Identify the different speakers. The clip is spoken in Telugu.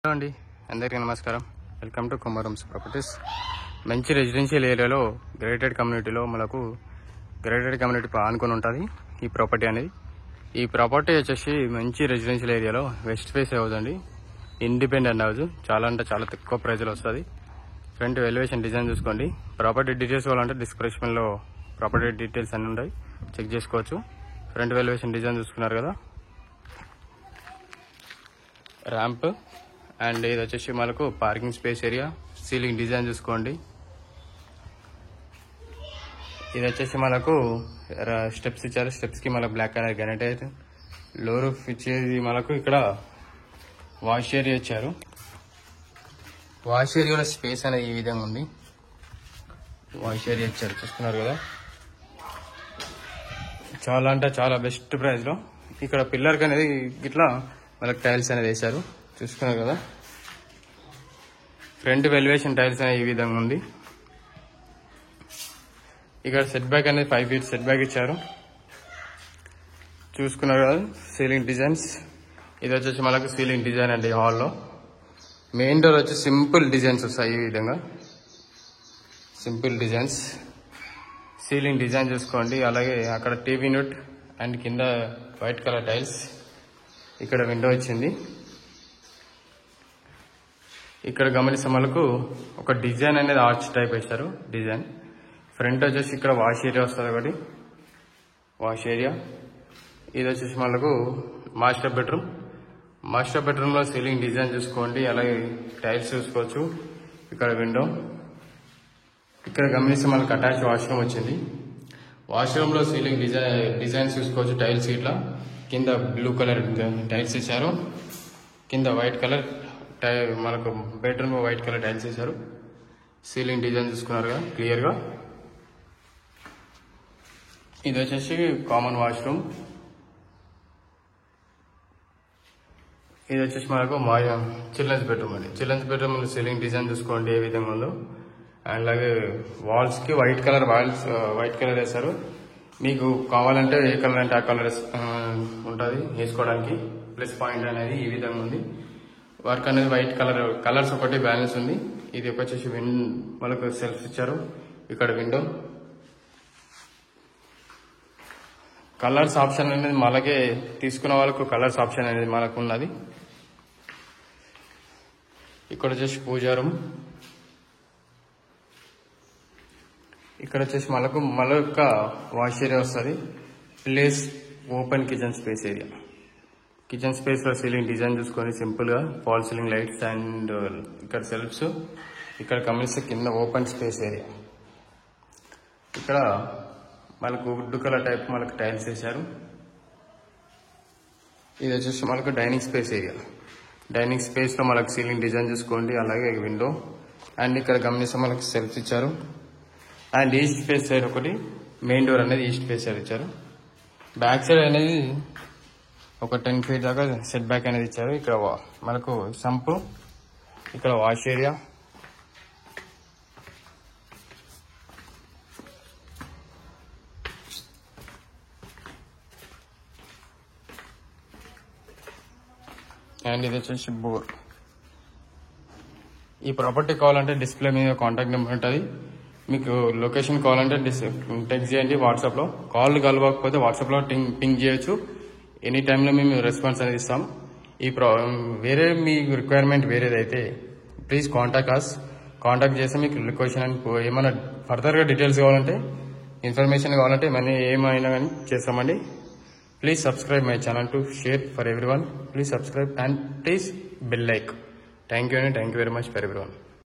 Speaker 1: హలో అండి, అందరికీ నమస్కారం. Welcome to Kumaram's properties. మంచి రెసిడెన్షియల్ ఏరియాలో గ్రేటెడ్ కమ్యూనిటీలో మనకు గ్రేటెడ్ కమ్యూనిటీ ఆనుకొని ఉంటుంది ఈ ప్రాపర్టీ అనేది. ఈ ప్రాపర్టీ వచ్చేసి మంచి రెసిడెన్షియల్ ఏరియాలో వెస్ట్ ఫేస్ హౌస్ అండి. ఇండిపెండెంట్ హౌస్, చాలా అంటే చాలా తక్కువ ప్రైజ్లో వస్తుంది. ఫ్రంట్ ఎలివేషన్ డిజైన్ చూసుకోండి. ప్రాపర్టీ డీటెయిల్స్ కావాలంటే డిస్క్రిప్షన్లో ప్రాపర్టీ డీటెయిల్స్ అన్నీ ఉంటాయి, చెక్ చేసుకోవచ్చు. ఫ్రంట్ ఎలివేషన్ డిజైన్ చూసుకున్నారు కదా, ర్యాంప్ అండ్ ఇది వచ్చేసి మనకు parking space area. Ceiling design చూసుకోండి. ఇది వచ్చేసి మనకు స్టెప్స్ ఇచ్చారు. స్టెప్స్ కి మనకు బ్లాక్ కలర్ గ్రానైట్. లో రూఫ్ ఇచ్చేది మనకు ఇక్కడ వాష్ ఏరియా ఇచ్చారు. వాష్ ఏరియాలో స్పేస్ అనేది ఈ విధంగా ఉంది. వాష్ ఏరియా ఇచ్చారు, చూస్తున్నారు కదా. చాలా అంటే చాలా బెస్ట్ ప్రైస్ లో ఇక్కడ పిల్లర్ అనేది ఇట్లా మనకు టైల్స్ అనేది వేశారు, చూసుకున్నారు కదా. ఫ్రంట్ ఎలివేషన్ టైల్స్ అనేది ఈ విధంగా ఉంది. ఇక్కడ సెట్ బ్యాక్ అనేది 5 feet సెట్ బ్యాక్ ఇచ్చారు, చూసుకున్నారు కదా. సీలింగ్ డిజైన్స్, ఇది వచ్చేసి మనకు సీలింగ్ డిజైన్ అండి. హాల్లో మెయిన్ డోర్ వచ్చి సింపుల్ డిజైన్స్ వస్తాయి ఈ విధంగా, సింపుల్ డిజైన్స్. సీలింగ్ డిజైన్ చూసుకోండి. అలాగే అక్కడ టీవీ యూనిట్ అండ్ కింద వైట్ కలర్ టైల్స్. ఇక్కడ విండో వచ్చింది. ఇక్కడ గమనిస్తే మనకు ఒక డిజైన్ అనేది ఆర్చ్ టైప్ వేశారు డిజైన్. ఫ్రంట్ వచ్చేసి ఇక్కడ వాష్ ఏరియా వస్తుంది, ఒకటి వాష్ ఏరియా. ఇది వచ్చేసి మనకు మాస్టర్ బెడ్రూమ్. మాస్టర్ బెడ్రూమ్ లో సీలింగ్ డిజైన్ చూసుకోండి. అలాగే టైల్స్ చూసుకోవచ్చు. ఇక్కడ విండో. ఇక్కడ గమనిస్తే మనకు అటాచ్ వాష్రూమ్ వచ్చింది. వాష్రూమ్ లో సీలింగ్ డిజైన్ చూసుకోవచ్చు. టైల్స్ ఇట్లా కింద బ్లూ కలర్ టైల్స్ ఇచ్చారు, కింద వైట్ కలర్ మనకు బెడ్రూమ్ వైట్ కలర్ టైల్స్ వేశారు. సీలింగ్ డిజైన్ చూసుకున్నారు కదా క్లియర్ గా. ఇది వచ్చేసి కామన్ వాష్రూమ్. ఇది వచ్చేసి మనకు చిల్డ్రన్స్ బెడ్రూమ్ అండి. చిల్డ్రన్స్ బెడ్రూమ్ సీలింగ్ డిజైన్ చూసుకోండి ఏ విధంగా ఉందో. అలాగే వాల్స్ కి వైట్ కలర్ వేశారు. మీకు కావాలంటే ఏ కలర్ అంటే ఆ కలర్ ఉంటుంది వేసుకోవడానికి. ప్లస్ పాయింట్ అనేది ఈ విధంగా ఉంది. వర్క్ అనేది వైట్ కలర్స్ ఒకటి బ్యాలెన్స్ ఉంది. ఇది వచ్చేసి మనకు సెల్ఫ్ ఇచ్చారు. ఇక్కడ విండో. కలర్స్ ఆప్షన్ అనేది మనకే, తీసుకున్న వాళ్ళకు కలర్స్ ఆప్షన్ అనేది మనకు ఉన్నది. ఇక్కడ వచ్చేసి పూజా రూమ్. ఇక్కడ వచ్చేసి మళ్ళొక్క వాష్ ఏరియా వస్తుంది. Place open kitchen space area. Kitchen space లో సీలింగ్ డిజైన్ చూసుకొని సింపుల్ గా ఫాల్ సీలింగ్ లైట్స్ అండ్ ఇక్కడ సెల్ఫ్స్. ఇక్కడ గమనిస్తే కింద ఓపెన్ స్పేస్ ఏరియా. ఇక్కడ మనకు వుడ్ కలర్ టైప్ మనకు టైల్స్ వేశారు. ఇది వచ్చేసి మనకు dining space area. Dining space లో మనకు సీలింగ్ డిజైన్ చూసుకోండి. అలాగే విండో అండ్ ఇక్కడ గమనిస్తే మనకు సెల్ఫ్ ఇచ్చారు. అండ్ ఈస్ట్ ఫేస్ సైడ్ ఒకటి మెయిన్ డోర్ అనేది ఈస్ట్ ఫేస్ సైడ్ ఇచ్చారు. బ్యాక్ సైడ్ అనేది ఒక 10 feet దాకా సెట్ బ్యాక్ అనేది ఇచ్చారు. ఇక్కడ మనకు సంపు, ఇక్కడ వాష్ ఏరియా. అండ్ ఇది వచ్చేసి బోర్. ఈ ప్రాపర్టీ కావాలంటే డిస్ప్లే మీద కాంటాక్ట్ నెంబర్ ఉంటుంది. మీకు లొకేషన్ కావాలంటే టెక్స్ట్ చేయండి వాట్సాప్లో. కాల్ కలవకపోతే వాట్సాప్లో పింగ్ చేయొచ్చు. ఎనీ టైంలో మేము రెస్పాన్స్ అనేది ఇస్తాం. వేరే మీ రిక్వైర్మెంట్ వేరేదైతే ప్లీజ్ కాంటాక్ట్ చేస్తే మీకు లొకేషన్ అని ఏమైనా ఫర్దర్గా డీటెయిల్స్ కావాలంటే, ఇన్ఫర్మేషన్ కావాలంటే ఏమైనా కానీ చేస్తామండి. Please subscribe my channel to share for everyone. Please subscribe and please bell like. Thank you అండి. Thank you very much for everyone.